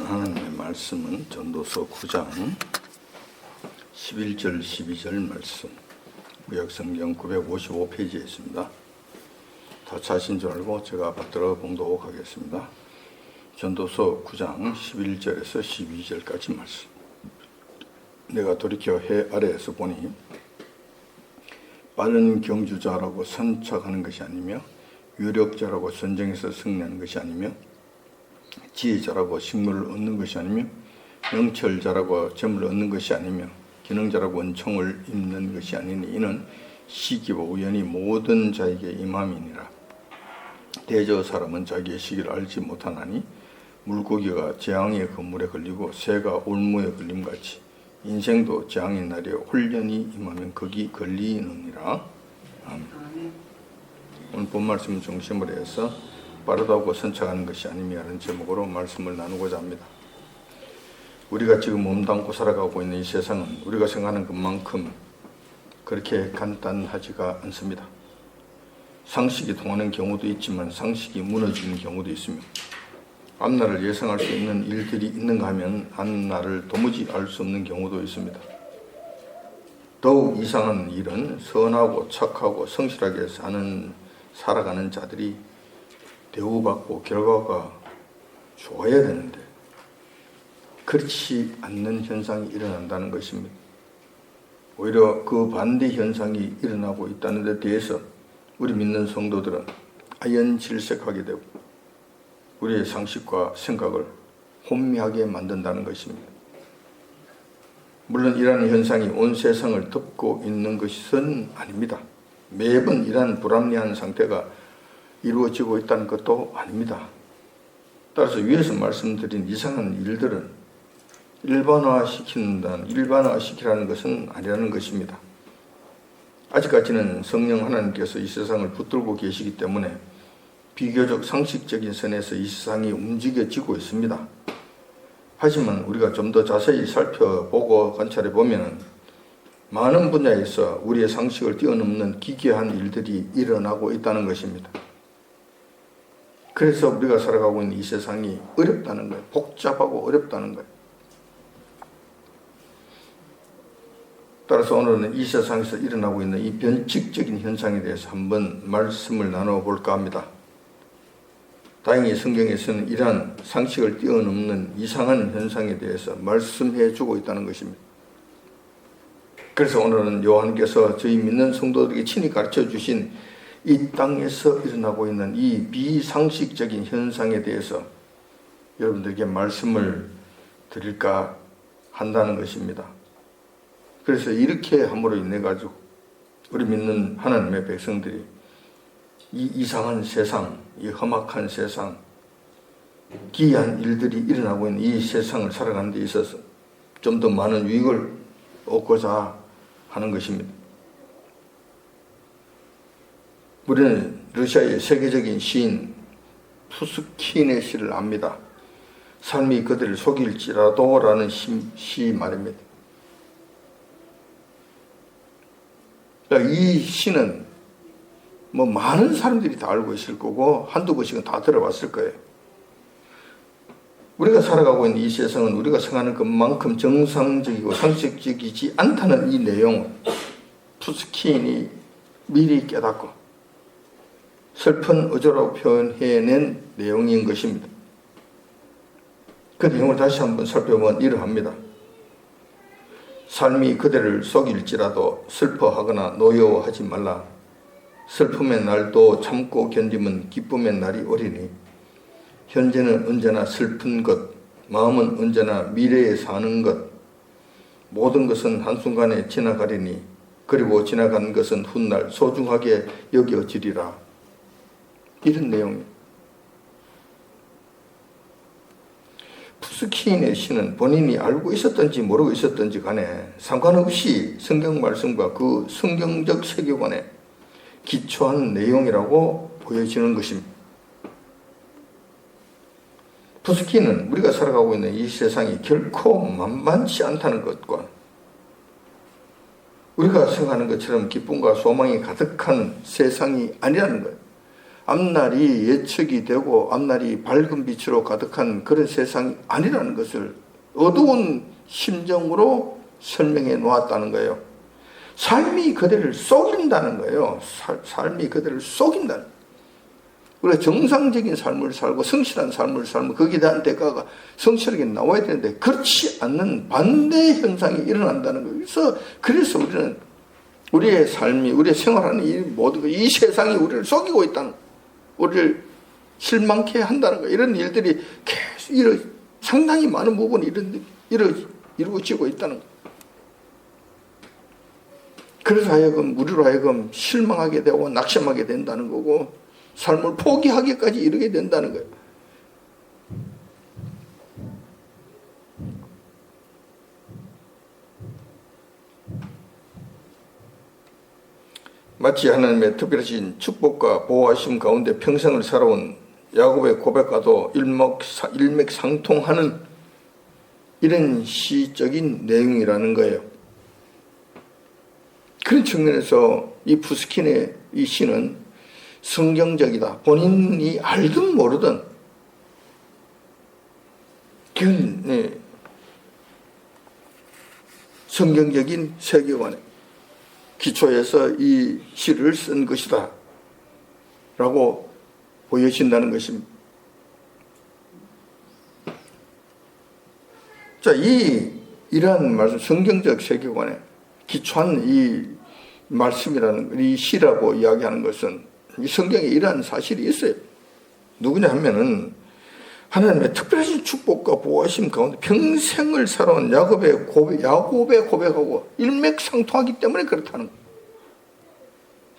하나님의 말씀은 전도서 9장 11절 12절 말씀, 구약성경 955페이지에 있습니다. 다 찾으신 줄 알고 제가 받들어 봉독하겠습니다. 전도서 9장 11절에서 12절까지 말씀. 내가 돌이켜 해 아래에서 보니 빠른 경주자라고 선착하는 것이 아니며 유력자라고 전쟁에서 승리하는 것이 아니며 지혜자라고 식물을 얻는 것이 아니며 명철자라고 점을 얻는 것이 아니며 기능자라고 은총을 입는 것이 아니니 이는 시기와 우연히 모든 자에게 임함이니라. 대저 사람은 자기의 시기를 알지 못하나니 물고기가 재앙의 그물에 걸리고 새가 올무에 걸림같이 인생도 재앙의 날에 홀연히 임하면 거기 걸리느니라. 아멘. 오늘 본 말씀 중심으로 해서 빠르다고 선착하는 것이 아니냐는 제목으로 말씀을 나누고자 합니다. 우리가 지금 몸담고 살아가고 있는 이 세상은 우리가 생각하는 것만큼 그렇게 간단하지가 않습니다. 상식이 통하는 경우도 있지만 상식이 무너지는 경우도 있으며 앞날을 예상할 수 있는 일들이 있는가 하면 앞날을 도무지 알 수 없는 경우도 있습니다. 더욱 이상한 일은 선하고 착하고 성실하게 살아가는 자들이 대우받고 결과가 좋아야 되는데 그렇지 않는 현상이 일어난다는 것입니다. 오히려 그 반대 현상이 일어나고 있다는 데 대해서 우리 믿는 성도들은 아연질색하게 되고 우리의 상식과 생각을 혼미하게 만든다는 것입니다. 물론 이러한 현상이 온 세상을 덮고 있는 것은 아닙니다. 매번 이러한 불합리한 상태가 이루어지고 있다는 것도 아닙니다. 따라서 위에서 말씀드린 이상한 일들은 일반화시키라는 것은 아니라는 것입니다. 아직까지는 성령 하나님께서 이 세상을 붙들고 계시기 때문에 비교적 상식적인 선에서 이 세상이 움직여지고 있습니다. 하지만 우리가 좀 더 자세히 살펴보고 관찰해 보면 많은 분야에서 우리의 상식을 뛰어넘는 기괴한 일들이 일어나고 있다는 것입니다. 그래서 우리가 살아가고 있는 이 세상이 어렵다는 거예요. 복잡하고 어렵다는 거예요. 따라서 오늘은 이 세상에서 일어나고 있는 이 변칙적인 현상에 대해서 한번 말씀을 나눠볼까 합니다. 다행히 성경에서는 이러한 상식을 뛰어넘는 이상한 현상에 대해서 말씀해 주고 있다는 것입니다. 그래서 오늘은 요한께서 저희 믿는 성도들에게 친히 가르쳐 주신 이 땅에서 일어나고 있는 이 비상식적인 현상에 대해서 여러분들에게 말씀을 드릴까 한다는 것입니다. 그래서 이렇게 함으로 인해 가지고 우리 믿는 하나님의 백성들이 이 이상한 세상, 이 험악한 세상, 기이한 일들이 일어나고 있는 이 세상을 살아가는 데 있어서 좀 더 많은 유익을 얻고자 하는 것입니다. 우리는 러시아의 세계적인 시인 푸스킨의 시를 압니다. 삶이 그들을 속일지라도 라는 시 말입니다. 이 시는 많은 사람들이 다 알고 있을 거고 한두 번씩은 다 들어봤을 거예요. 우리가 살아가고 있는 이 세상은 우리가 생각하는 것만큼 정상적이고 상식적이지 않다는 이 내용을 푸스킨이 미리 깨닫고 슬픈 어조라고 표현해낸 내용인 것입니다. 그 내용을 다시 한번 살펴보면 이러합니다. 삶이 그대를 속일지라도 슬퍼하거나 노여워하지 말라. 슬픔의 날도 참고 견디면 기쁨의 날이 오리니 현재는 언제나 슬픈 것, 마음은 언제나 미래에 사는 것, 모든 것은 한순간에 지나가리니 그리고 지나간 것은 훗날 소중하게 여겨지리라. 이런 내용입니다. 푸스킨의 시는 본인이 알고 있었던지 모르고 있었던지 간에 상관없이 성경 말씀과 그 성경적 세계관에 기초한 내용이라고 보여지는 것입니다. 푸스킨은 우리가 살아가고 있는 이 세상이 결코 만만치 않다는 것과 우리가 생각하는 것처럼 기쁨과 소망이 가득한 세상이 아니라는 거예요. 앞날이 예측이 되고 앞날이 밝은 빛으로 가득한 그런 세상이 아니라는 것을 어두운 심정으로 설명해 놓았다는 거예요. 삶이 그대를 속인다는 거예요. 삶이 그대를 속인다는 거예요. 우리가 정상적인 삶을 살고 성실한 삶을 살면 거기에 대한 대가가 성실하게 나와야 되는데 그렇지 않는 반대 현상이 일어난다는 거예요. 그래서 우리는 우리의 삶이, 우리의 생활하는 이 모든 이 세상이 우리를 속이고 있다는 거예요. 우리를 실망케 한다는 거예요. 이런 일들이 계속 상당히 많은 부분이 이루어지고 있다는 거예요. 그래서 하여금 우리로 하여금 실망하게 되고 낙심하게 된다는 거고 삶을 포기하기까지 이르게 된다는 거예요. 마치 하나님의 특별하신 축복과 보호하심 가운데 평생을 살아온 야곱의 고백과도 일맥상통하는 이런 시적인 내용이라는 거예요. 그런 측면에서 이 푸스킨의 이 시는 성경적이다. 본인이 알든 모르든 그건 성경적인 세계관에 기초해서 이 시를 쓴 것이다 라고 보여진다는 것입니다. 자, 이러한 말씀, 성경적 세계관에 기초한 이 말씀이라는, 이 시라고 이야기하는 것은 이 성경에 이러한 사실이 있어요. 누구냐 하면은 하나님의 특별하신 축복과 보호하심 가운데 평생을 살아온 야곱의 고백하고 일맥상통하기 때문에 그렇다는 거예요.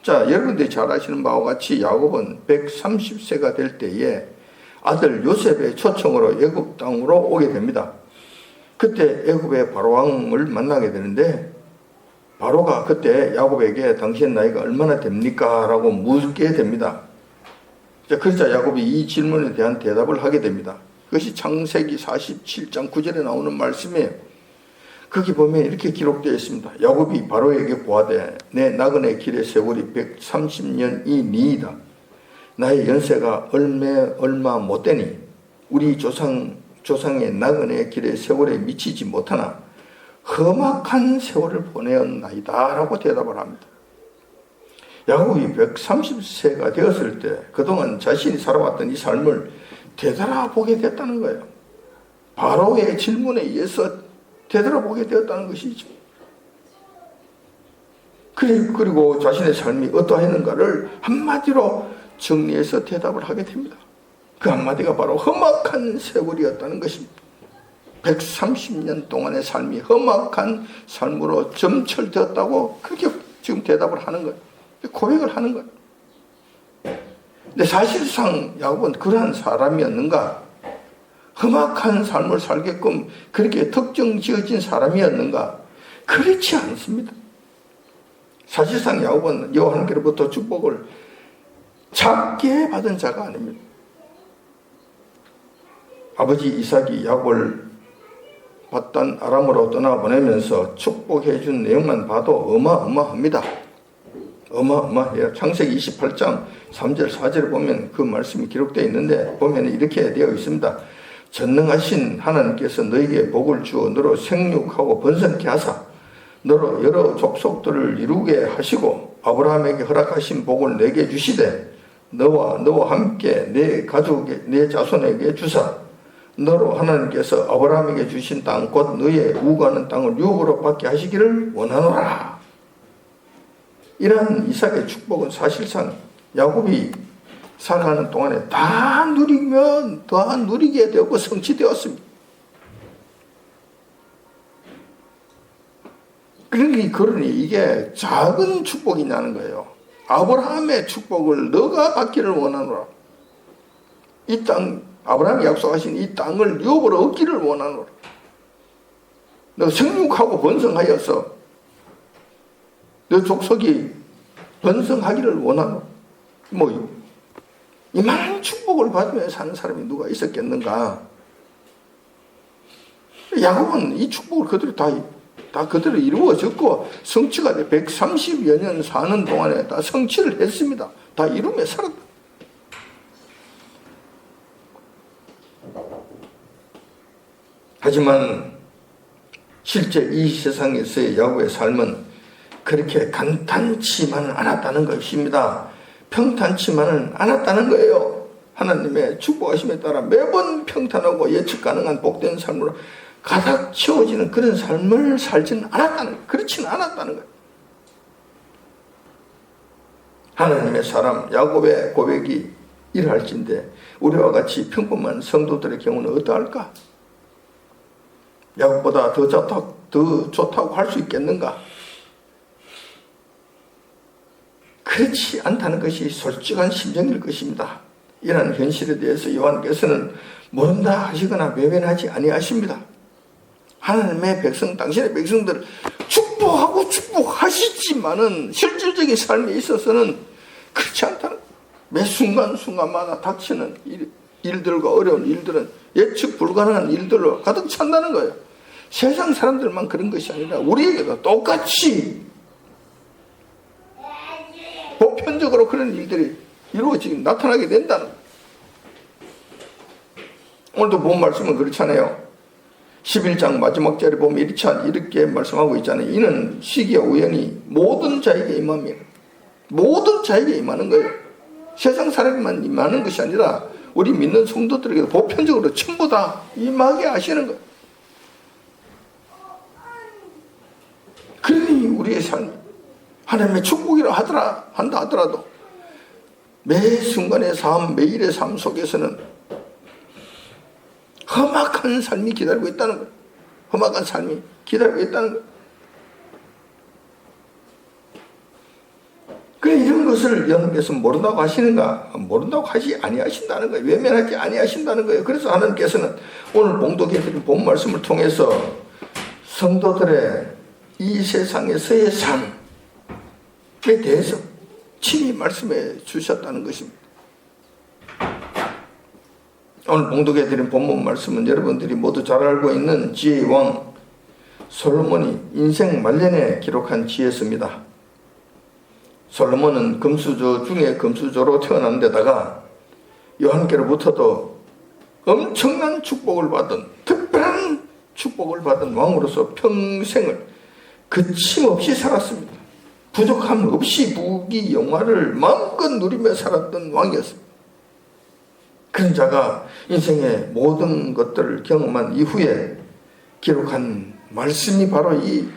자, 여러분들이 잘 아시는 바와 같이 야곱은 130세가 될 때에 아들 요셉의 초청으로 애굽 땅으로 오게 됩니다. 그때 애굽의 바로왕을 만나게 되는데 바로가 그때 야곱에게 당신 나이가 얼마나 됩니까? 라고 묻게 됩니다. 그러자 야곱이 이 질문에 대한 대답을 하게 됩니다. 그것이 창세기 47장 9절에 나오는 말씀이에요. 거기 보면 이렇게 기록되어 있습니다. 야곱이 바로에게 고하되 내 나그네 길의 세월이 130년이 니이다. 나의 연세가 얼마 못되니 우리 조상의 나그네 길의 세월에 미치지 못하나 험악한 세월을 보내었나이다 라고 대답을 합니다. 야곱이 130세가 되었을 때 그동안 자신이 살아왔던 이 삶을 되돌아보게 됐다는 거예요. 바로의 질문에 의해서 되돌아보게 되었다는 것이죠. 그리고 자신의 삶이 어떠했는가를 한마디로 정리해서 대답을 하게 됩니다. 그 한마디가 바로 험악한 세월이었다는 것입니다. 130년 동안의 삶이 험악한 삶으로 점철되었다고 그렇게 지금 대답을 하는 거예요. 고백을 하는 거예요. 근데 사실상 야곱은 그러한 사람이었는가? 험악한 삶을 살게끔 그렇게 특정 지어진 사람이었는가? 그렇지 않습니다. 사실상 야곱은 여호와 하나님께로부터 축복을 작게 받은 자가 아닙니다. 아버지 이삭이 야곱을 바단 아람으로 떠나보내면서 축복해 준 내용만 봐도 어마어마합니다. 어마어마해요. 창세기 28장 3절 4절을 보면 그 말씀이 기록되어 있는데 보면 이렇게 되어 있습니다. 전능하신 하나님께서 너에게 복을 주어 너로 생육하고 번성케 하사 너로 여러 족속들을 이루게 하시고 아브라함에게 허락하신 복을 내게 주시되 너와 함께 내 가족에 내 자손에게 주사 너로 하나님께서 아브라함에게 주신 땅 곧 너의 우가는 땅을 유업으로 받게 하시기를 원하노라. 이러한 이삭의 축복은 사실상 야곱이 살아가는 동안에 다 누리면 더 누리게 되고 성취되었습니다. 그러니 이게 작은 축복이냐는 거예요. 아브라함의 축복을 너가 받기를 원하노라. 이 땅 아브라함이 약속하신 이 땅을 유업으로 얻기를 원하노라. 너 생육하고 번성하여서 너 족속이 번성하기를 원하노라. 이만한 축복을 받으며 사는 사람이 누가 있었겠는가? 야곱은 이 축복을 그대로 다 그대로 이루어졌고 성취가 돼 130여 년 사는 동안에 다 성취를 했습니다. 다 이루며 살았다. 하지만 실제 이 세상에서의 야곱의 삶은 그렇게 간단치만은 않았다는 것입니다. 평탄치만은 않았다는 거예요. 하나님의 축복하심에 따라 매번 평탄하고 예측 가능한 복된 삶으로 가득 채워지는 그런 삶을 살지는 않았다는 거예요. 그렇지는 않았다는 거예요. 하나님의 사람 야곱의 고백이 이러할진대 우리와 같이 평범한 성도들의 경우는 어떠할까? 야곱보다 더 좋다고 할 수 있겠는가? 그렇지 않다는 것이 솔직한 심정일 것입니다. 이러한 현실에 대해서 요한께서는 모른다 하시거나 외면하지 아니하십니다. 하나님의 백성, 당신의 백성들 축복하고 축복하시지만은 실질적인 삶에 있어서는 그렇지 않다는 거예요. 매 순간순간마다 닥치는 일들과 어려운 일들은 예측 불가능한 일들로 가득 찬다는 거예요. 세상 사람들만 그런 것이 아니라 우리에게도 똑같이 보편적으로 그런 일들이 이루어지게 나타나게 된다는 거예요. 오늘도 본 말씀은 그렇잖아요. 11장 마지막 절에 보면 이렇게 말씀하고 있잖아요. 이는 시기와 우연히 모든 자에게 임함이에요. 모든 자에게 임하는 거예요. 세상 사람만 임하는 것이 아니라 우리 믿는 성도들에게도 보편적으로 전부 다 임하게 하시는 거예요. 그러니 우리의 삶이 하나님의 축복이라 한다 하더라도 매 순간의 삶, 매일의 삶 속에서는 험악한 삶이 기다리고 있다는 거예요. 험악한 삶이 기다리고 있다는 거예요. 그래 이런 것을 여러분께서 모른다고 하시는가? 모른다고 하지 아니하신다는 거예요. 외면하지 아니하신다는 거예요. 그래서 하나님께서는 오늘 봉독해드린 본 말씀을 통해서 성도들의 이 세상에서의 삶에 대해서 친히 말씀해 주셨다는 것입니다. 오늘 봉독해드린 본문 말씀은 여러분들이 모두 잘 알고 있는 지혜의 왕 솔로몬이 인생 말년에 기록한 지혜서입니다. 솔로몬은 금수저 중에 금수저로 태어난 데다가 여호와께로부터도 엄청난 축복을 받은 특별한 축복을 받은 왕으로서 평생을 그침없이 살았습니다. 부족함 없이 부귀 영화를 마음껏 누리며 살았던 왕이었습니다. 그런 자가 인생의 모든 것들을 경험한 이후에 기록한 말씀이 바로 이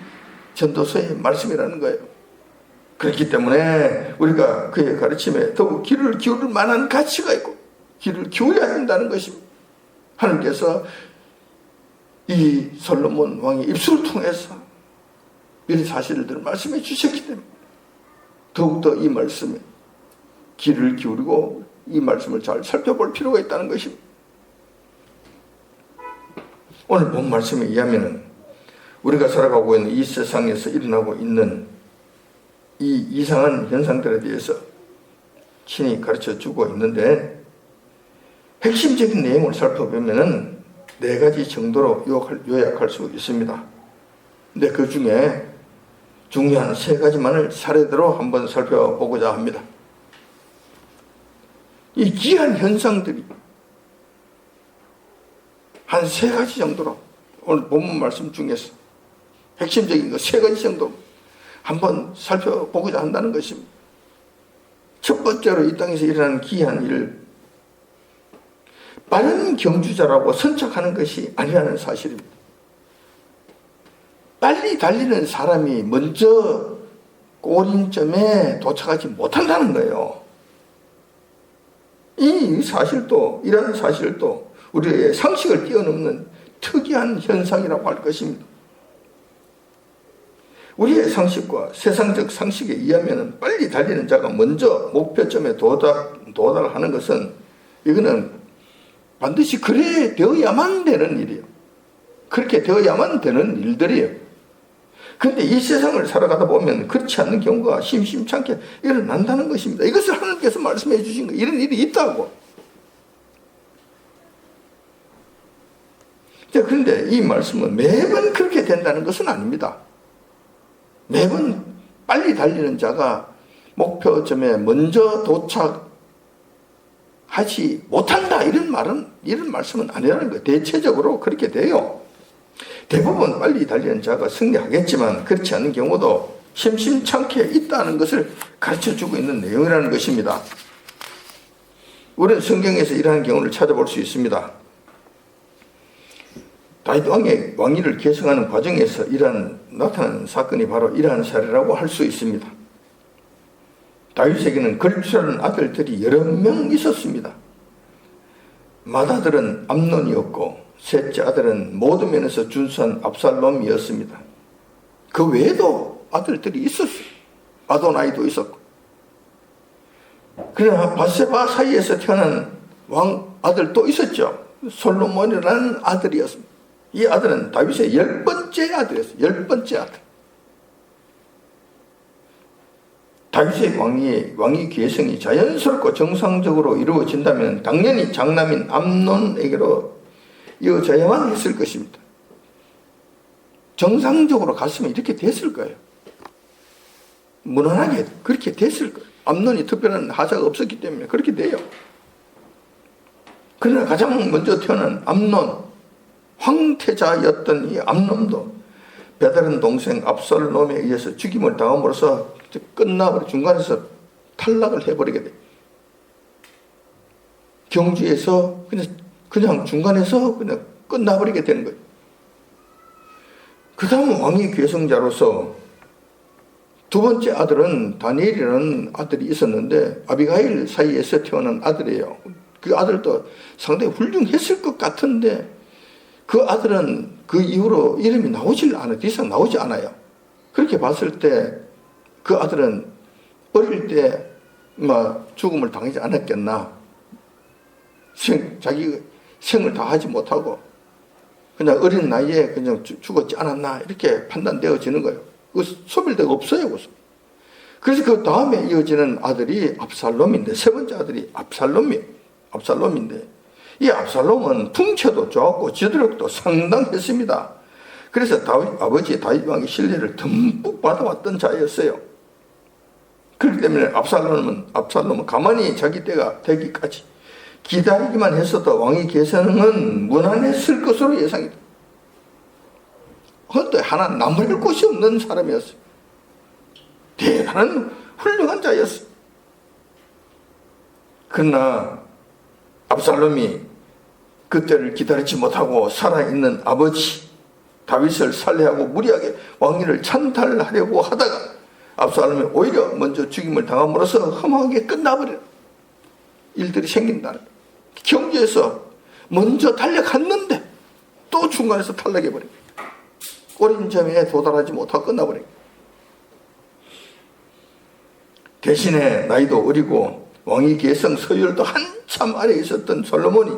전도서의 말씀이라는 거예요. 그렇기 때문에 우리가 그의 가르침에 더욱 귀를 기울일 만한 가치가 있고 귀를 기울여야 한다는 것입니다. 하나님께서 이 솔로몬 왕의 입술을 통해서 미리 사실들을 말씀해 주셨기 때문에 더욱더 이 말씀에 귀를 기울이고 이 말씀을 잘 살펴볼 필요가 있다는 것입니다. 오늘 본 말씀에 의하면 우리가 살아가고 있는 이 세상에서 일어나고 있는 이 이상한 현상들에 대해서 친히 가르쳐주고 있는데 핵심적인 내용을 살펴보면 4가지 정도로 요약할 수 있습니다. 근데 그 중에 중요한 3가지만을 사례대로 한번 살펴보고자 합니다. 이 귀한 현상들이 한 3가지 정도로 오늘 본문 말씀 중에서 핵심적인 거 3가지 정도 한번 살펴보고자 한다는 것입니다. 첫 번째로 이 땅에서 일어나는 귀한 일, 빠른 경주자라고 선착하는 것이 아니라는 사실입니다. 빨리 달리는 사람이 먼저 꼬림점에 도착하지 못한다는 거예요. 이 사실도, 이런 사실도 우리의 상식을 뛰어넘는 특이한 현상이라고 할 것입니다. 우리의 상식과 세상적 상식에 의하면 빨리 달리는 자가 먼저 목표점에 도달하는 것은 이거는 반드시 그래 되어야만 되는 일이에요. 그렇게 되어야만 되는 일들이에요. 그런데 이 세상을 살아가다 보면 그렇지 않는 경우가 심심찮게 일어난다는 것입니다. 이것을 하나님께서 말씀해 주신 거예요. 이런 일이 있다고. 그런데 이 말씀은 매번 그렇게 된다는 것은 아닙니다. 매번 빨리 달리는 자가 목표점에 먼저 도착하지 못한다 이런 말씀은 아니라는 거예요. 대체적으로 그렇게 돼요. 대부분 빨리 달리는 자가 승리하겠지만 그렇지 않은 경우도 심심찮게 있다는 것을 가르쳐주고 있는 내용이라는 것입니다. 우리는 성경에서 이러한 경우를 찾아볼 수 있습니다. 다윗 왕의 왕위를 계승하는 과정에서 나타난 사건이 바로 이러한 사례라고 할 수 있습니다. 다윗에게는 걸출하는 아들들이 여러 명 있었습니다. 맏아들은 암논이었고 셋째 아들은 모든 면에서 준수한 압살롬이었습니다. 그 외에도 아들들이 있었어요. 아도나이도 있었고. 그러나 밧세바 사이에서 태어난 왕 아들 또 있었죠. 솔로몬이라는 아들이었습니다. 이 아들은 다윗의 10번째 아들이었어요. 10번째 아들. 다윗의 왕위 계승이 자연스럽고 정상적으로 이루어진다면 당연히 장남인 암논에게로 이어져야만 했을 것입니다. 정상적으로 갔으면 이렇게 됐을 거예요. 무난하게 그렇게 됐을 거예요. 암논이 특별한 하자가 없었기 때문에 그렇게 돼요. 그러나 가장 먼저 태어난 암논, 황태자였던 이 암논도 배다른 동생 압살롬에 의해서 죽임을 당함으로써 끝나버려 중간에서 탈락을 해버리게 돼. 경주에서 그냥 중간에서 그냥 끝나버리게 되는 거예요. 그 다음 왕위 계승자로서 두 번째 아들은 다니엘이라는 아들이 있었는데 아비가일 사이에서 태어난 아들이에요. 그 아들도 상당히 훌륭했을 것 같은데 그 아들은 그 이후로 이름이 나오질 않아요. 더 이상 나오지 않아요. 그렇게 봤을 때 그 아들은 어릴 때 죽음을 당하지 않았겠나. 자기 생을 다 하지 못하고 그냥 어린 나이에 그냥 죽었지 않았나 이렇게 판단되어지는 거예요. 그 소멸대가 없어요. 그래서 그 다음에 이어지는 아들이 압살롬인데 세 번째 아들이 압살롬인데 이 압살롬은 풍채도 좋았고 지도력도 상당했습니다. 그래서 아버지 다윗 왕의 신뢰를 듬뿍 받아왔던 자였어요. 그렇기 때문에 압살롬은 가만히 자기 때가 되기까지 기다리기만 했어도 왕위 계승은 무난했을 것으로 예상이 됩니다. 그것도 하나 남을 곳이 없는 사람이었어요. 대단한 훌륭한 자였어요. 그러나 압살롬이 그때를 기다리지 못하고 살아있는 아버지 다윗을 살해하고 무리하게 왕위를 찬탈하려고 하다가 압살롬이 오히려 먼저 죽임을 당함으로써 험하게 끝나버리는 일들이 생긴다는 거예요. 경주에서 먼저 달려갔는데 또 중간에서 탈락해버립니다. 꼬림점에 도달하지 못하고 끝나버립니다. 대신에 나이도 어리고 왕위 계승 서열도 한참 아래 있었던 솔로몬이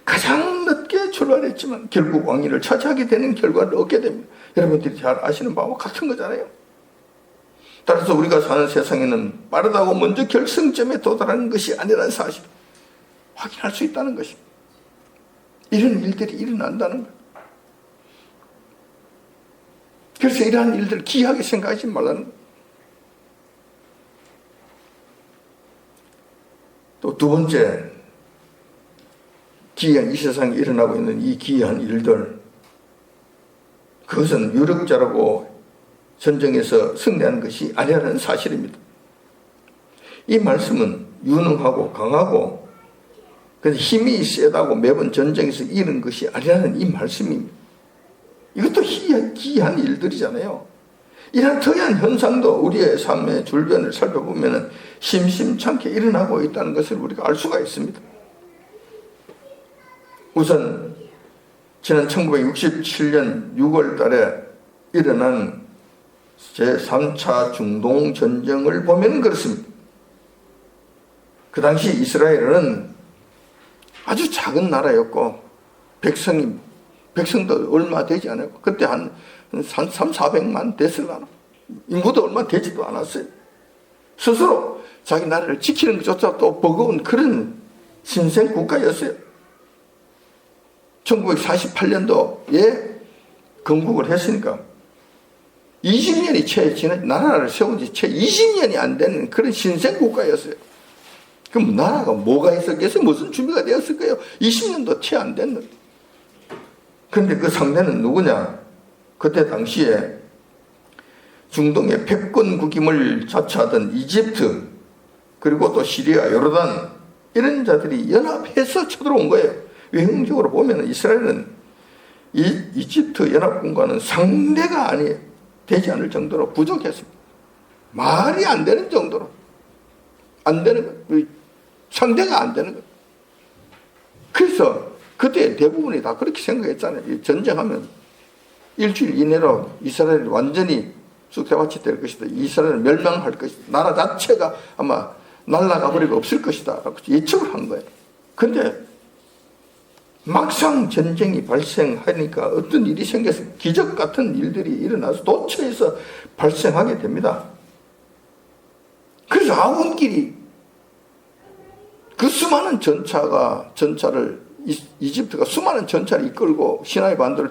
가장 늦게 출발했지만 결국 왕위를 차지하게 되는 결과를 얻게 됩니다. 여러분들이 잘 아시는 바와 같은 거잖아요. 따라서 우리가 사는 세상에는 빠르다고 먼저 결승점에 도달하는 것이 아니라는 사실을 확인할 수 있다는 것입니다. 이런 일들이 일어난다는 거예요. 그래서 이러한 일들을 기이하게 생각하지 말라는 거예요. 또 두 번째, 기이한 이 세상에 일어나고 있는 이 기이한 일들, 그것은 유력자라고 전쟁에서 승리하는 것이 아니라는 사실입니다. 이 말씀은 유능하고 강하고 힘이 세다고 매번 전쟁에서 이기는 것이 아니라는 이 말씀입니다. 이것도 기이한 일들이잖아요. 이런 특이한 현상도 우리의 삶의 줄변을 살펴보면 심심찮게 일어나고 있다는 것을 우리가 알 수가 있습니다. 우선 지난 1967년 6월 달에 일어난 제3차 중동전쟁을 보면 그렇습니다. 그 당시 이스라엘은 아주 작은 나라였고 백성도 얼마 되지 않았고 그때 한 300~400만 됐을라나. 인구도 얼마 되지도 않았어요. 스스로 자기 나라를 지키는 것조차 또 버거운 그런 신생 국가였어요. 1948년도에 건국을 했으니까 20년이 채 지난 나라를 세운 지 채 20년이 안 되는 그런 신생 국가였어요. 그럼 나라가 뭐가 있었겠어요? 무슨 준비가 되었을까요? 20년도 채 안 됐는데. 그런데 그 상대는 누구냐? 그때 당시에 중동의 패권국임을 자처하던 이집트, 그리고 또 시리아, 요르단, 이런 자들이 연합해서 쳐들어온 거예요. 외형적으로 보면 이스라엘은 이집트 연합군과는 상대가 되지 않을 정도로 부족했습니다. 말이 안 되는 정도로 안 되는 거예요. 상대가 안 되는 거예요. 그래서 그때 대부분이 다 그렇게 생각했잖아요. 전쟁하면 일주일 이내로 이스라엘이 완전히 쑥대밭이 될 것이다. 이스라엘은 멸망할 것이다. 나라 자체가 아마 날아가 버리고 없을 것이다. 라고 예측을 한 거예요. 근데 막상 전쟁이 발생하니까 어떤 일이 생겨서 기적 같은 일들이 일어나서 도처에서 발생하게 됩니다. 그래서 아원끼리 그 수많은 전차를 이집트가 수많은 전차를 이끌고 시나이 반도를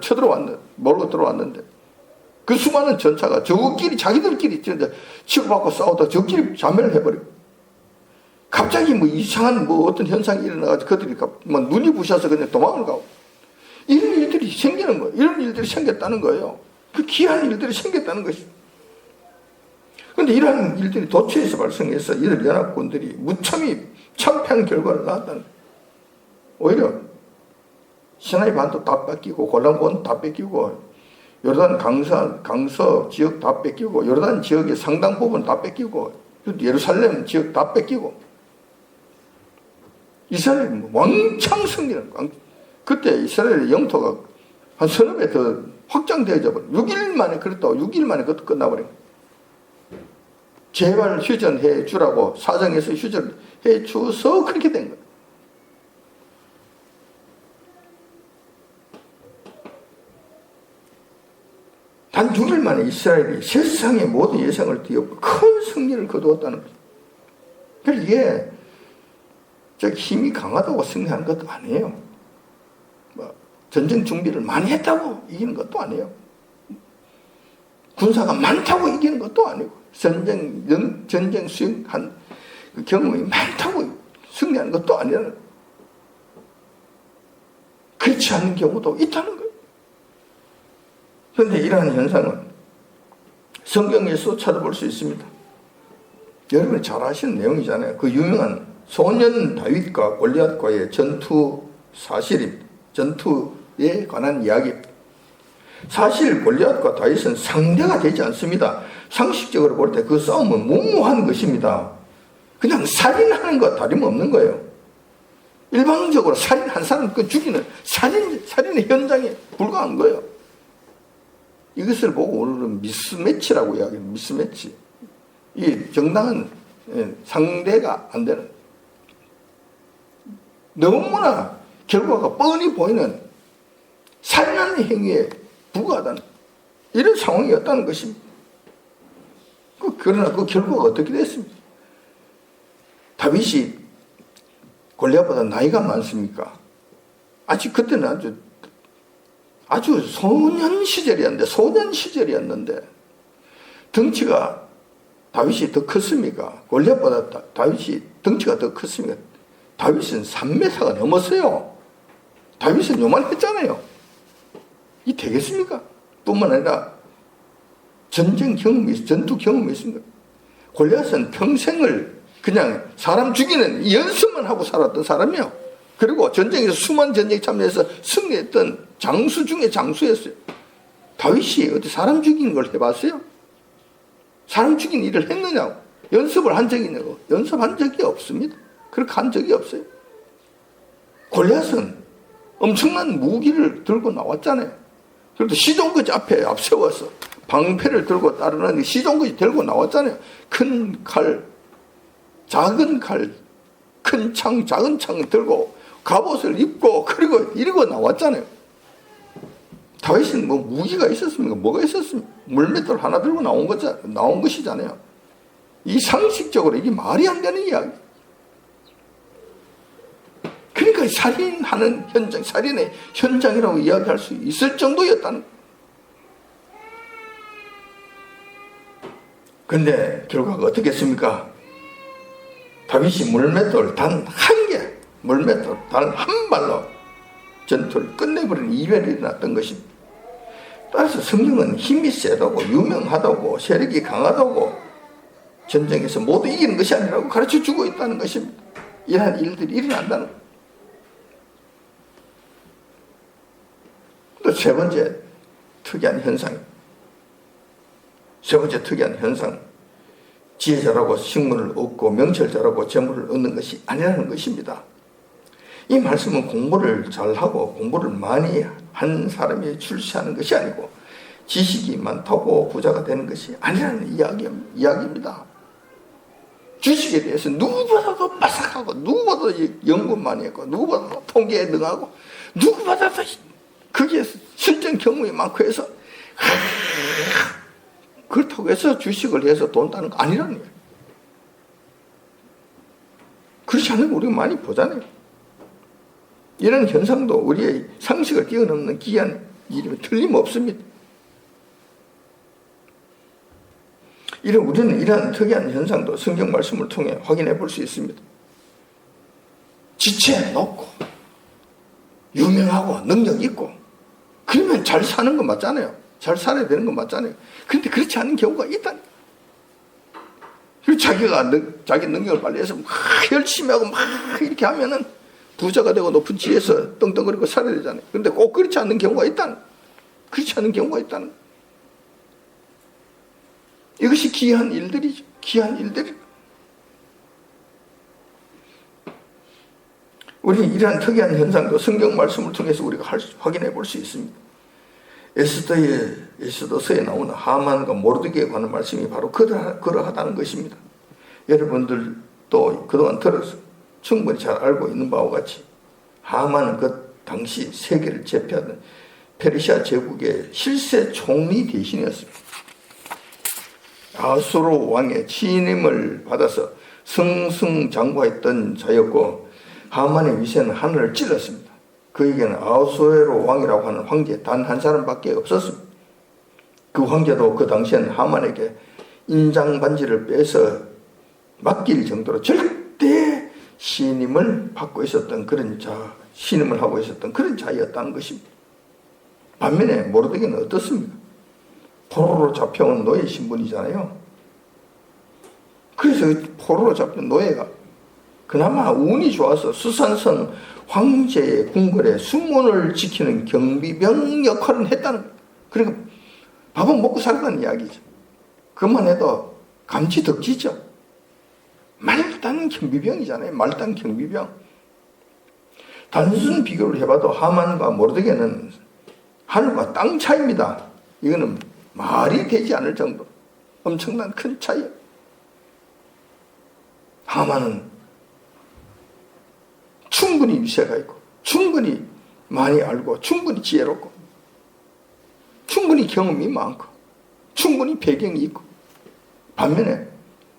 몰고 들어왔는데 그 수많은 전차가 자기들끼리 치고받고 싸우다 저끼리 자멸을 해버리고 갑자기 이상한 어떤 현상이 일어나가지고 그들이 눈이 부셔서 그냥 도망을 가고 이런 일들이 생기는 거예요. 이런 일들이 생겼다는 거예요. 그 귀한 일들이 생겼다는 것이죠. 그런데 이러한 일들이 도처에서 발생해서 이들 연합군들이 무참히 참패한 결과를 낳았다는 거예요. 오히려 시나이 반도 다 뺏기고 골란권 다 뺏기고 요르단 강서 지역 다 뺏기고 요르단 지역의 상당 부분 다 뺏기고 예루살렘 지역 다 뺏기고 이스라엘이 왕창 승리하는 거예요. 그때 이스라엘의 영토가 한 서너 배 더 확장되어져 버려. 6일 만에 그랬다고 6일 만에 그것도 끝나버린 거예요. 제발 휴전해 주라고 사정해서 휴전해 주서 그렇게 된 거예요. 단 6일 만에 이스라엘이 세상의 모든 예상을 뛰었고 큰 승리를 거두었다는 거죠. 그러니까 이게 힘이 강하다고 승리하는 것도 아니에요. 전쟁 준비를 많이 했다고 이기는 것도 아니에요. 군사가 많다고 이기는 것도 아니고 전쟁 수행한 그 경험이 많다고 승리하는 것도 아니라 그렇지 않은 경우도 있다는 거예요. 그런데 이러한 현상은 성경에서 찾아볼 수 있습니다. 여러분이 잘 아시는 내용이잖아요. 그 유명한 소년 다윗과 골리앗과의 전투 사실입니다. 전투에 관한 이야기. 사실 골리앗과 다윗은 상대가 되지 않습니다. 상식적으로 볼 때 그 싸움은 무모한 것입니다. 그냥 살인하는 것 다름없는 거예요. 일방적으로 살인한 사람 죽이는 살인의 현장에 불과한 거예요. 이것을 보고 오늘은 미스매치라고 이야기해요. 미스매치. 이 정당한 상대가 안 되는, 너무나 결과가 뻔히 보이는 살인하는 행위에 불과하다는 이런 상황이었다는 것입니다. 그러나 그 결과가 어떻게 됐습니까? 다윗이 골리앗보다 나이가 많습니까? 아직 그때는 아주 소년 시절이었는데 덩치가 다윗이 더 컸습니까? 골리앗보다 다윗이 덩치가 더 컸습니까? 다윗은 3m가 넘었어요. 다윗은 요만했잖아요. 이 되겠습니까? 뿐만 아니라 전투 경험이 있습니다. 골리앗은 평생을 그냥 사람 죽이는 연습만 하고 살았던 사람이에요. 그리고 전쟁에서 수많은 전쟁에 참여해서 승리했던 장수 중에 장수였어요. 다윗이 어디 사람 죽이는 걸 해봤어요? 사람 죽이는 일을 했느냐고. 연습을 한 적이 있냐고. 연습한 적이 없습니다. 그렇게 한 적이 없어요. 골리앗은 엄청난 무기를 들고 나왔잖아요. 그래도 시종거지 앞세워서 방패를 들고 따르는 시종거지 들고 나왔잖아요. 큰 칼, 작은 칼, 큰 창, 작은 창 들고 갑옷을 입고 그리고 이러고 나왔잖아요. 다윗은 무기가 있었습니까? 뭐가 있었습니까? 물맷돌 하나 들고 나온 것이잖아요. 이 상식적으로 이게 말이 안 되는 이야기. 그러니까 살인하는 현장, 살인의 현장이라고 이야기할 수 있을 정도였다는. 근데 결과가 어떻겠습니까? 다윗이 물맷돌 단 한 개, 물맷돌 단 한 발로 전투를 끝내버리는 이변이 일어났던 것입니다. 따라서 성경은 힘이 세다고 유명하다고 세력이 강하다고 전쟁에서 모두 이기는 것이 아니라고 가르쳐주고 있다는 것입니다. 이러한 일들이 일어난다는 거예요. 또 세 번째 특이한 현상, 지혜자라고 식물을 얻고 명철자라고 재물을 얻는 것이 아니라는 것입니다. 이 말씀은 공부를 잘하고 공부를 많이 한 사람이 출세하는 것이 아니고 지식이 많다고 부자가 되는 것이 아니라는 이야기입니다. 주식에 대해서 누구보다도 빠삭하고 누구보다도 연구 많이 했고 누구보다도 통계에 능하고 누구보다도 거기에 실전 경험이 많고 해서 그렇다고 해서 주식을 해서 돈 따는 거 아니라는 거예요. 그렇지 않은 거 우리가 많이 보잖아요. 이런 현상도 우리의 상식을 뛰어넘는 기이한 일이면 틀림없습니다. 우리는 이러한 특이한 현상도 성경 말씀을 통해 확인해 볼 수 있습니다. 지체 높고 유명하고 능력 있고 그러면 잘 사는 거 맞잖아요. 잘 살아야 되는 거 맞잖아요. 그런데 그렇지 않은 경우가 있다니까. 자기가 자기 능력을 발휘해서 막 열심히 하고 막 이렇게 하면은 부자가 되고 높은 지혜에서 떵떵거리고 살아야 되잖아요. 그런데 꼭 그렇지 않는 경우가 있다는. 이것이 기이한 일들이죠. 우리는 이러한 특이한 현상도 성경 말씀을 통해서 우리가 확인해 볼 수 있습니다. 에스더서에 나오는 하만과 모르드게에 관한 말씀이 바로 그러하다는 것입니다. 여러분들도 그동안 들어서 충분히 잘 알고 있는 바와 같이 하만은 그 당시 세계를 제패하던 페르시아 제국의 실세 총리 대신이었습니다. 아수르 왕의 취임을 받아서 승승장구했던 자였고 하만의 위세는 하늘을 찔렀습니다. 그에게는 아수에로 왕이라고 하는 황제 단 한 사람밖에 없었습니다. 그 황제도 그 당시에는 하만에게 인장 반지를 빼서 맡길 정도로 절대 신임을 받고 있었던 그런 신임을 하고 있었던 그런 자였다는 것입니다. 반면에 모르드게는 어떻습니까? 포로로 잡혀온 노예 신분이잖아요. 그래서 포로로 잡힌 노예가 그나마 운이 좋아서 수산성 황제의 궁궐에 수문을 지키는 경비병 역할은 했다는 거예요. 그러니까 밥은 먹고 살다는 이야기죠. 그것만 해도 감지덕지죠. 말단 경비병이잖아요. 말단 경비병. 단순 비교를 해봐도 하만과 모르드게는 하늘과 땅 차이입니다. 이거는 말이 되지 않을 정도로 엄청난 큰 차이예요. 하만은 충분히 위세가 있고 충분히 많이 알고 충분히 지혜롭고 충분히 경험이 많고 충분히 배경이 있고 반면에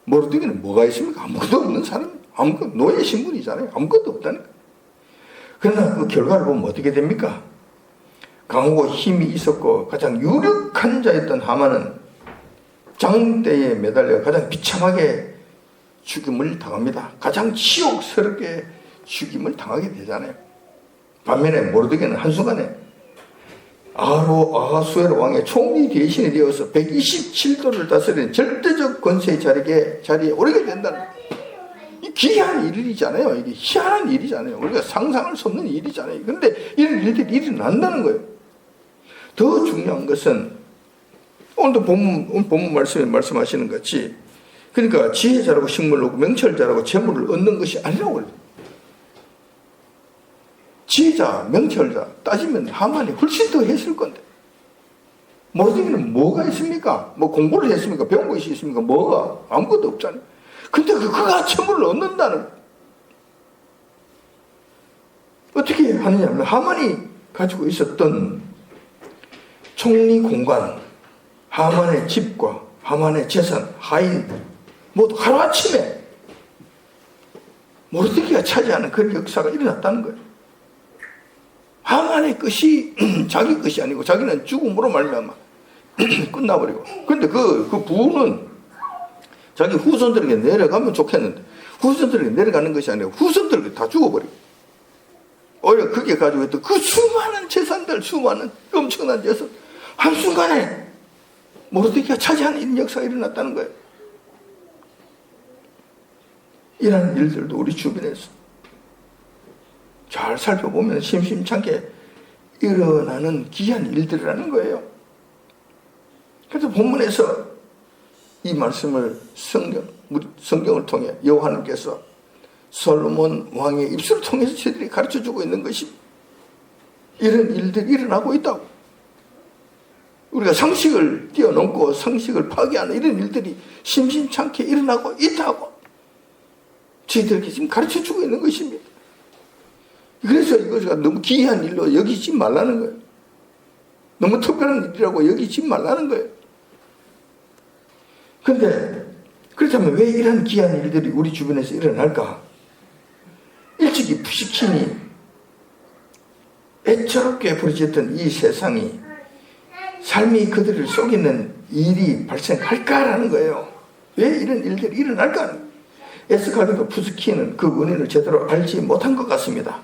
모르드게는 뭐가 있습니까? 아무것도 없는 사람, 아무것도 노예 신분이잖아요. 아무것도 없다니까. 그러나 그 결과를 보면 어떻게 됩니까? 강하고 힘이 있었고 가장 유력한 자였던 하만은 장대에 매달려 가장 비참하게 죽임을 당합니다. 가장 치욕스럽게 죽임을 당하게 되잖아요. 반면에 모르드게는 한순간에 아하수에로 왕의 총리 대신이 되어서 127도를 다스리는 절대적 권세의 자리에 오르게 된다는 이 기이한 일이잖아요. 이게 희한한 일이잖아요. 우리가 상상할 수 없는 일이잖아요. 그런데 이런 일들이 일어난다는 거예요. 더 중요한 것은 오늘도 본문 말씀에 말씀하시는 같이 그러니까 지혜자라고 식물을 얻고 명철자라고 재물을 얻는 것이 아니라고 그래요. 지혜자, 명철자 따지면 하만이 훨씬 더 했을 건데 모르드게는 뭐가 있습니까? 뭐 공부를 했습니까? 배운 것이 있습니까? 뭐가? 아무것도 없잖아요. 근데 그가 재물을 얻는다는 거예요. 어떻게 하느냐면 하만이 가지고 있었던 총리 공간, 하만의 집과 하만의 재산, 하인 모두 하루아침에 모르드게가 차지하는 그런 역사가 일어났다는 거예요. 하만의 것이 자기 것이 아니고 자기는 죽음으로 말미암아 끝나버리고 그런데 그 부는 자기 후손들에게 내려가면 좋겠는데 후손들에게 내려가는 것이 아니라 후손들에게 다 죽어버리고 오히려 그게 가지고 있던 그 수많은 재산들 수많은 엄청난 재산 한순간에 모르드게가 차지하는 이런 역사가 일어났다는 거예요. 이런 일들도 우리 주변에서 잘 살펴보면 심심찮게 일어나는 귀한 일들이라는 거예요. 그래서 본문에서 이 말씀을 성경을 통해 여호와 하나님께서 솔로몬 왕의 입술을 통해서 저희들이 가르쳐주고 있는 것입니다. 이런 일들이 일어나고 있다고. 우리가 상식을 뛰어넘고 상식을 파괴하는 이런 일들이 심심찮게 일어나고 있다고 저희들에게 지금 가르쳐주고 있는 것입니다. 그래서 이것을 너무 기이한 일로 여기지 말라는 거예요. 너무 특별한 일이라고 여기지 말라는 거예요. 그런데 그렇다면 왜 이런 기이한 일들이 우리 주변에서 일어날까? 일찍이 푸시킨이 애처롭게 부르짖던 이 세상이 삶이 그들을 속이는 일이 발생할까라는 거예요. 왜 이런 일들이 일어날까? 에스칼리도 푸시킨은 그 원인을 제대로 알지 못한 것 같습니다.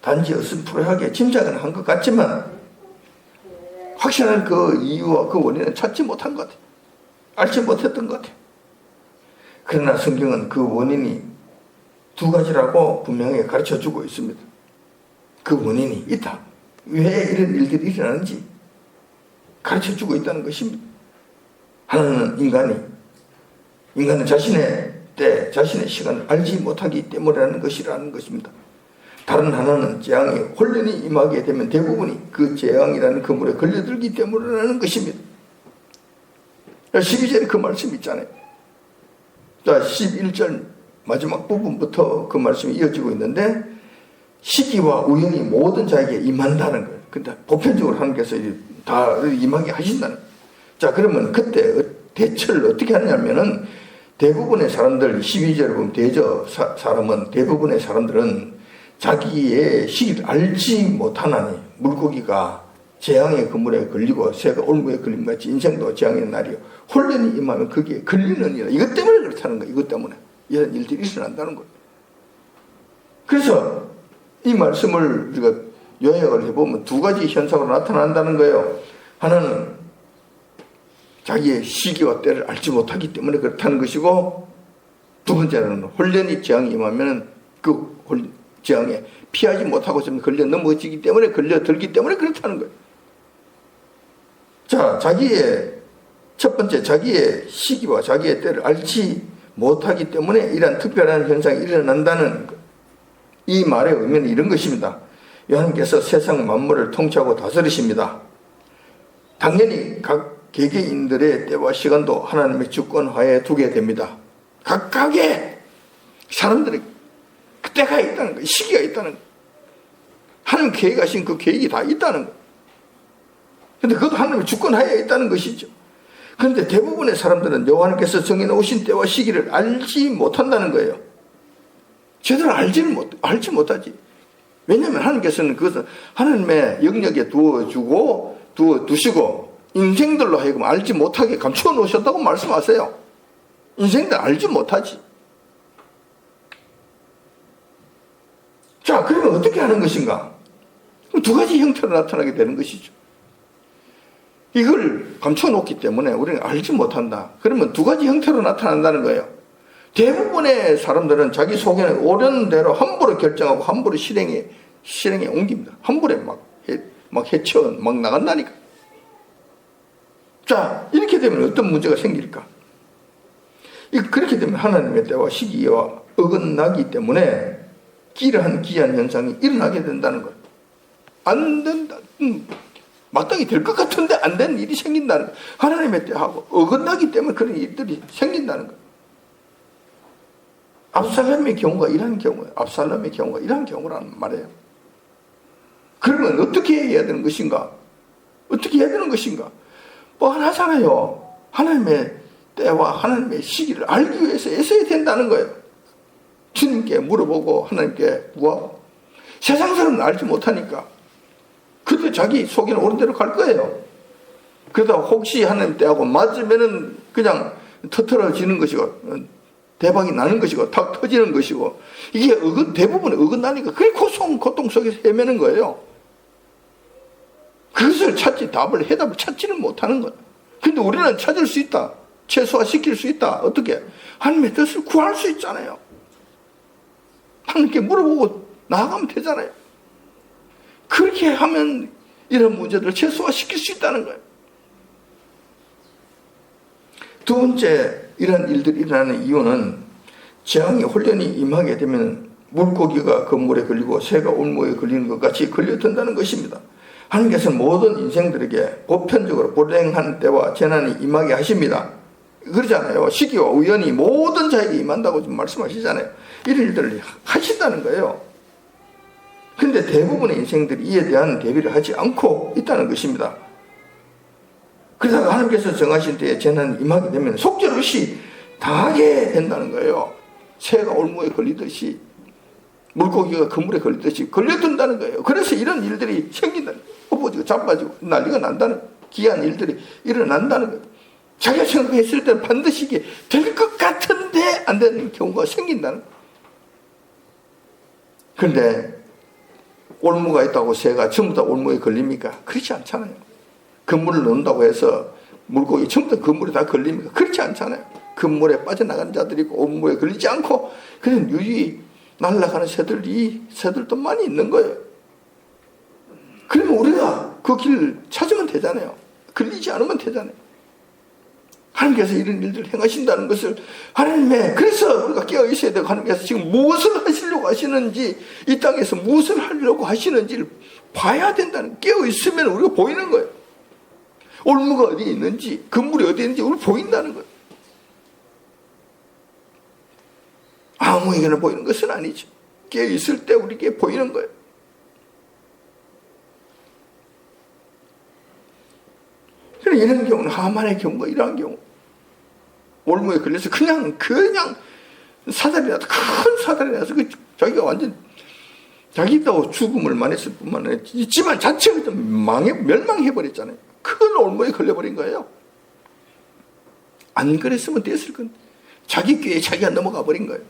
단지 어슴푸레하게 짐작은 한 것 같지만 확실한 그 이유와 그 원인은 찾지 못한 것 같아요. 알지 못했던 것 같아요. 그러나 성경은 그 원인이 두 가지라고 분명히 가르쳐주고 있습니다. 그 원인이 있다. 왜 이런 일들이 일어나는지 가르쳐주고 있다는 것입니다. 하나는 인간은 자신의 때, 자신의 시간을 알지 못하기 때문이라는 것이라는 것입니다. 다른 하나는 재앙이 혼란이 임하게 되면 대부분이 그 재앙이라는 그물에 걸려들기 때문이라는 것입니다. 12절에 그 말씀이 있잖아요. 자, 11절 마지막 부분부터 그 말씀이 이어지고 있는데 시기와 우연이 모든 자에게 임한다는 거예요. 근데 보편적으로 하나님께서 다 임하게 하신다는 거예요. 자, 그러면 그때 대처를 어떻게 하느냐면은 대부분의 사람들, 12절에 보면 대부분의 사람들은 자기의 시기를 알지 못하나니 물고기가 재앙의 그물에 걸리고 새가 올무에 걸린 같이 인생도 재앙의 날이요 혼란이 임하면 거기에 걸리는 일, 이것 때문에 그렇다는 거예요. 이것 때문에 이런 일들이 일어난다는 거예요. 그래서 이 말씀을 우리가 요약을 해보면 두 가지 현상으로 나타난다는 거예요. 하나는 자기의 시기와 때를 알지 못하기 때문에 그렇다는 것이고, 두 번째는 혼란이 재앙이 임하면 그 재앙에 피하지 못하고 좀 걸려 넘어지기 때문에 걸려들기 때문에 그렇다는 거예요. 자, 첫 번째 자기의 시기와 자기의 때를 알지 못하기 때문에 이러한 특별한 현상이 일어난다는 이 말의 의미는 이런 것입니다. 하나님께서 세상 만물을 통치하고 다스리십니다. 당연히 각 개개인들의 때와 시간도 하나님의 주권하에 두게 됩니다. 각각의 사람들의 때가 있다는 거예요. 시기가 있다는 거예요. 하나님 계획하신 그 계획이 다 있다는 거예요. 그런데 그것도 하나님의 주권하에 있다는 것이죠. 그런데 대부분의 사람들은 여호와께서 정해놓으신 때와 시기를 알지 못한다는 거예요. 제대로 알지 못하지. 왜냐하면 하나님께서는 그것을 하나님의 영역에 두시고 인생들로 하여금 알지 못하게 감추어 놓으셨다고 말씀하세요. 인생들 알지 못하지. 자, 그러면 어떻게 하는 것인가? 두 가지 형태로 나타나게 되는 것이죠. 이걸 감추어 놓기 때문에 우리는 알지 못한다. 그러면 두 가지 형태로 나타난다는 거예요. 대부분의 사람들은 자기 속에는 옳은 대로 함부로 결정하고 함부로 실행에 옮깁니다. 함부로 막 헤쳐 나간다니까. 자, 이렇게 되면 어떤 문제가 생길까? 그렇게 되면 하나님의 때와 시기와 어긋나기 때문에 기이한 현상이 일어나게 된다는 거예요. 안 된다. 마땅히 될 것 같은데 안 되는 일이 생긴다는 거예요. 하나님의 때하고 어긋나기 때문에 그런 일들이 생긴다는 거예요. 압살롬의 경우가 이런 경우예요. 압살롬의 경우가 이런 경우라는 말이에요. 그러면 어떻게 해야 되는 것인가? 어떻게 해야 되는 것인가? 뻔하잖아요. 하나님의 때와 하나님의 시기를 알기 위해서 애써야 된다는 거예요. 주님께 물어보고 하나님께 구하고. 세상 사람은 알지 못하니까 그때 자기 속에는 옳은 대로 갈 거예요. 그러다 혹시 하나님 때하고 맞으면은 그냥 터트려지는 것이고 대박이 나는 것이고 탁 터지는 것이고, 이게 대부분 어긋나니까 그게 고통 속에서 헤매는 거예요. 그것을 길을 찾지 해답을 찾지는 못하는 거야. 근데 우리는 찾을 수 있다. 최소화시킬 수 있다. 어떻게? 하나님의 뜻을 구할 수 있잖아요. 하나님께 물어보고 나아가면 되잖아요. 그렇게 하면 이런 문제들을 최소화시킬 수 있다는 거예요. 두 번째, 이런 일들이 일어나는 이유는 재앙이 혼련이 임하게 되면 물고기가 그물에 걸리고 새가 올무에 걸리는 것 같이 걸려든다는 것입니다. 하나님께서는 모든 인생들에게 보편적으로 불행한 때와 재난이 임하게 하십니다. 그러잖아요. 시기와 우연이 모든 자에게 임한다고 좀 말씀하시잖아요. 이런 일들을 하신다는 거예요. 그런데 대부분의 인생들이 이에 대한 대비를 하지 않고 있다는 것입니다. 그러다가 하나님께서 정하신 때에 재난이 임하게 되면 속절없이 당하게 된다는 거예요. 새가 올무에 걸리듯이, 물고기가 그물에 걸리듯이 걸려든다는 거예요. 그래서 이런 일들이 생긴다는 거예요. 엎어지고 자빠지고 난리가 난다는 거예요. 기이한 일들이 일어난다는 거예요. 자기가 생각했을 때는 반드시 이게 될 것 같은데 안 되는 경우가 생긴다는 거예요. 그런데 올무가 있다고 새가 전부 다 올무에 걸립니까? 그렇지 않잖아요. 그물을 넣는다고 해서 물고기 전부 다 그물에 다 걸립니까? 그렇지 않잖아요. 그물에 빠져나가는 자들이 있고 올무에 걸리지 않고 그냥 유유히 날아가는 새들도 많이 있는 거예요. 그러면 우리가 그 길을 찾으면 되잖아요. 걸리지 않으면 되잖아요. 하나님께서 이런 일들을 행하신다는 것을 그래서 우리가 깨어 있어야 되고, 하나님께서 지금 무엇을 하시려고 하시는지, 이 땅에서 무엇을 하려고 하시는지를 봐야 된다는, 깨어 있으면 우리가 보이는 거예요. 올무가 어디에 있는지, 그물이 어디에 있는지 우리가 보인다는 거예요. 아무에게나 보이는 것은 아니죠. 깨어 있을 때 우리에게 보이는 거예요. 그래, 이런 경우는 하만의 경우가 이러한 경우. 올무에 걸려서 그냥 사달이 나서, 큰 사달이 나서 자기가 완전 자기도 죽음을 만했을 뿐만 아니라 집안 자체가 좀 멸망해버렸잖아요. 큰 올무에 걸려버린 거예요. 안 그랬으면 됐을 건데 자기 꾀에 자기가 넘어가 버린 거예요.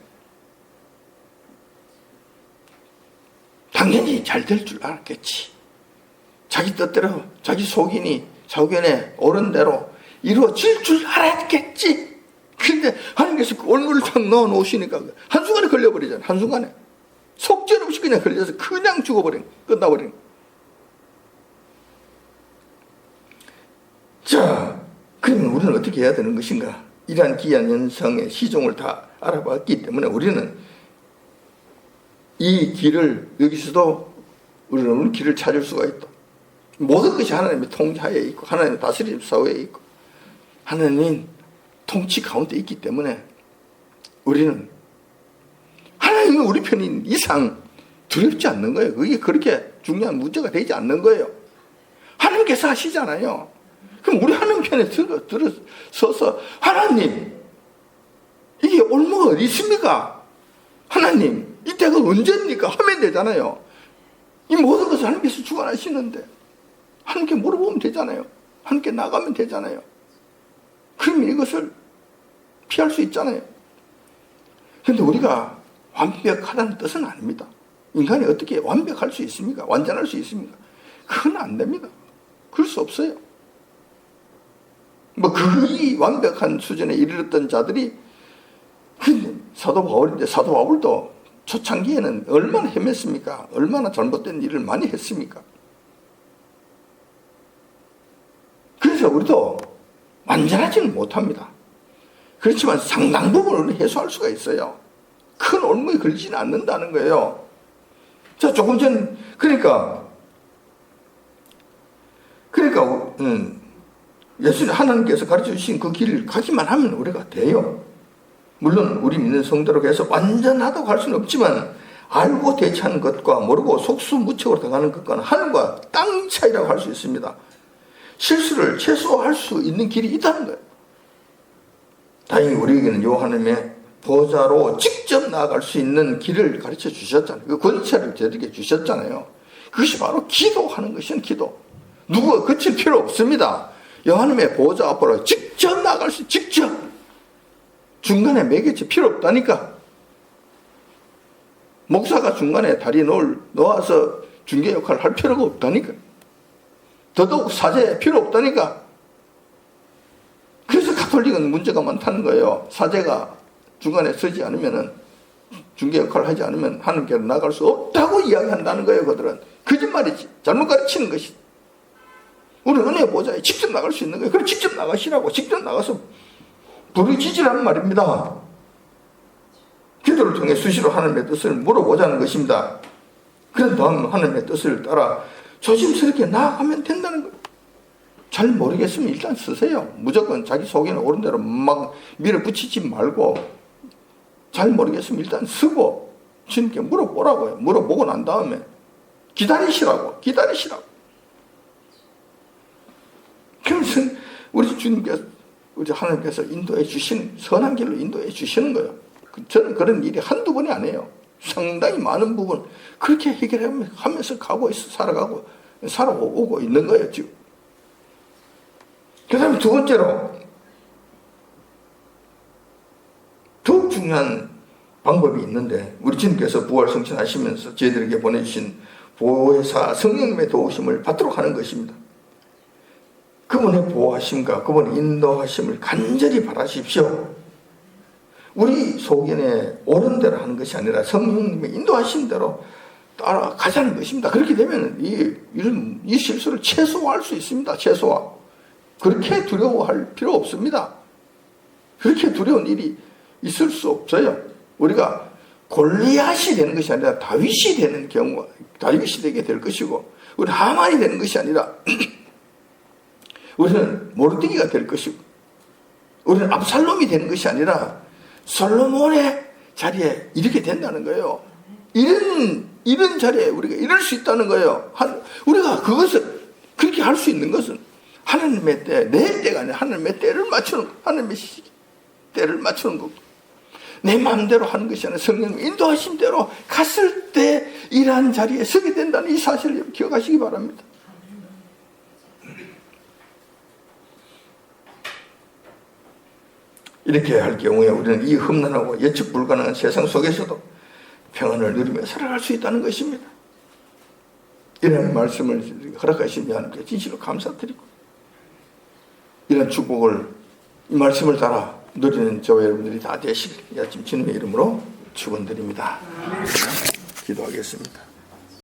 당연히 잘 될 줄 알았겠지. 자기 뜻대로 자기 속인이 사견에 옳은 대로 이루어질 줄 알았겠지. 근데 하나님께서 그 올무를 탁 넣어 놓으시니까 한순간에 걸려버리잖아요. 한순간에 속절없이 그냥 걸려서 그냥 죽어버린, 끝나버린. 자, 그러면 우리는 어떻게 해야 되는 것인가? 이러한 기이한 현상의 시종을 다 알아봤기 때문에 우리는 이 길을, 여기서도 우리는 길을 찾을 수가 있다. 모든 것이 하나님의 통하에 있고 하나님의 다스림 사회에 있고 하나님 통치 가운데 있기 때문에 우리는 하나님이 우리 편인 이상 두렵지 않는 거예요. 그게 그렇게 중요한 문제가 되지 않는 거예요. 하나님께서 하시잖아요. 그럼 우리 하나님 편에 들어서서 하나님, 이게 올무가 어디 있습니까? 하나님, 이때가 언제입니까? 하면 되잖아요. 이 모든 것을 하나님께서 주관하시는데 하나님께 물어보면 되잖아요. 하나님께 나가면 되잖아요. 그러면 이것을 피할 수 있잖아요. 그런데 우리가 완벽하다는 뜻은 아닙니다. 인간이 어떻게 완벽할 수 있습니까? 완전할 수 있습니까? 그건 안 됩니다. 그럴 수 없어요. 이 완벽한 수준에 이르렀던 자들이, 사도 바울인데, 사도 바울도 초창기에는 얼마나 헤맸습니까? 얼마나 잘못된 일을 많이 했습니까? 그래서 우리도 완전하지는 못합니다. 그렇지만 상당 부분을 해소할 수가 있어요. 큰 올무에 걸리지는 않는다는 거예요. 자, 조금 전, 예수님 하나님께서 가르쳐 주신 그 길을 가기만 하면 우리가 돼요. 물론 우리 믿는 성도라고 해서 완전하다고 할 수는 없지만 알고 대처하는 것과 모르고 속수무책으로 당하는 것과는 하늘과 땅 차이라고 할 수 있습니다. 실수를 최소화할 수 있는 길이 있다는 거예요. 다행히 우리에게는 요 하나님의 보좌로 직접 나아갈 수 있는 길을 가르쳐 주셨잖아요. 그 권세를 저에게 주셨잖아요. 그것이 바로 기도하는 것이는 기도. 누구가 거칠 필요 없습니다. 요 하나님의 보좌 앞으로 직접 나아갈 수, 직접. 중간에 매개체 필요 없다니까. 목사가 중간에 다리 놓아서 중개 역할을 할 필요가 없다니까. 더더욱 사죄 필요 없다니까. 그래서 가톨릭은 문제가 많다는 거예요. 사제가 중간에 서지 않으면은, 중개 역할을 하지 않으면 하나님께로 나갈 수 없다고 이야기한다는 거예요. 그들은 거짓말이지. 잘못 가르치는 것이. 우리 은혜 보좌에 직접 나갈 수 있는 거예요. 그럼 직접 나가시라고. 직접 나가서 부르짖으라는 말입니다. 기도를 통해 수시로 하나님의 뜻을 물어보자는 것입니다. 그런 다음 하나님의 뜻을 따라 조심스럽게 나아가면 된다는 거예요. 잘 모르겠으면 일단 쓰세요. 무조건 자기 속에는 옳은 대로 막 밀어붙이지 말고, 잘 모르겠으면 일단 쓰고 주님께 물어보라고요. 물어보고 난 다음에 기다리시라고. 그래서 우리 주님께서, 우리 하나님께서 인도해 주시는, 선한 길로 인도해 주시는 거예요. 저는 그런 일이 한두 번이 아니에요. 상당히 많은 부분 그렇게 해결하면서 살아오고 있는 거예요, 지금. 그 다음에 두 번째로, 더욱 중요한 방법이 있는데, 우리 주님께서 부활 성취하시면서 저희들에게 보내주신 보혜사 성령님의 도우심을 받도록 하는 것입니다. 그분의 보호하심과 그분의 인도하심을 간절히 바라십시오. 우리 소견에 옳은 대로 하는 것이 아니라 성령님의 인도하신 대로 따라가자는 것입니다. 그렇게 되면 이 실수를 최소화할 수 있습니다. 최소화. 그렇게 두려워할 필요 없습니다. 그렇게 두려운 일이 있을 수 없어요. 우리가 골리앗이 되는 것이 아니라 다윗이 되는 경우가, 다윗이 되게 될 것이고, 우리 하만이 되는 것이 아니라 우리는 모르드기가 될 것이고, 우리는 압살롬이 되는 것이 아니라 솔로몬의 자리에 이렇게 된다는 거예요. 이런 자리에 우리가 이럴 수 있다는 거예요. 우리가 그것을 그렇게 할 수 있는 것은 하나님의 때, 내 때가 아니라 하나님의 때를 맞추는 것, 하나님의 때를 맞추는 것. 내 마음대로 하는 것이 아니라 성령님 인도하신 대로 갔을 때 이러한 자리에 서게 된다는 이 사실을 기억하시기 바랍니다. 이렇게 할 경우에 우리는 이 험난하고 예측 불가능한 세상 속에서도 평안을 누리며 살아갈 수 있다는 것입니다. 이런 말씀을 허락하신 하나님께 진실로 감사드리고, 이런 축복을, 이 말씀을 따라 누리는 저와 여러분들이 다 되시길 이 아침 주님의 이름으로 축원드립니다. 기도하겠습니다.